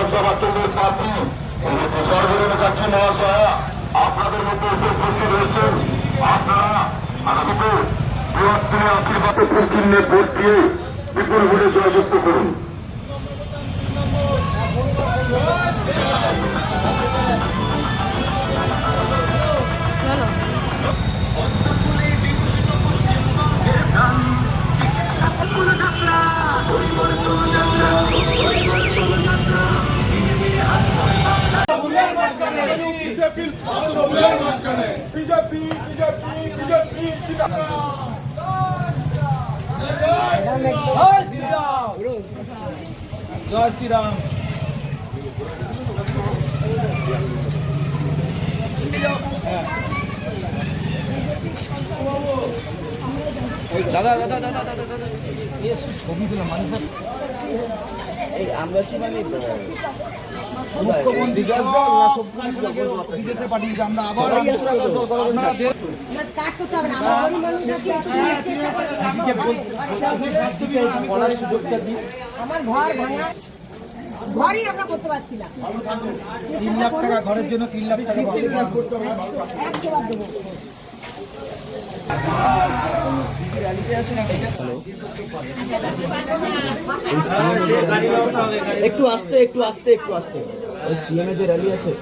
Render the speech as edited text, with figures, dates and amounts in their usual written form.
বিধানসভা কেন্দ্রের প্রার্থী সর্বজনের কাছে মহাশয়া আপনাদের মধ্যে উপস্থিত রয়েছেন। আপনারা আগামীতে বৃহত্তর আশীর্বাদে ফুল চিহ্নে ভোট দিয়ে বিপুল ভোটে জয়যুক্ত করুন। জয় শ্রীরাম। দাদা দাদা দাদা দাদা দাদা ছবিগুলো মানুষের আমরা কি মানে বিদেশে পাঠিয়েছি আমরা আবার আমার ঘর ভাঙা ঘরই আমরা করতে পারছি না। 3 লাখ টাকা ঘরের জন্য 3 লাখ টাকা করতে হবে। একটু আস্তে একটু আস্তে একটু আস্তে। ওই সিএমএ যে র্যালি আছে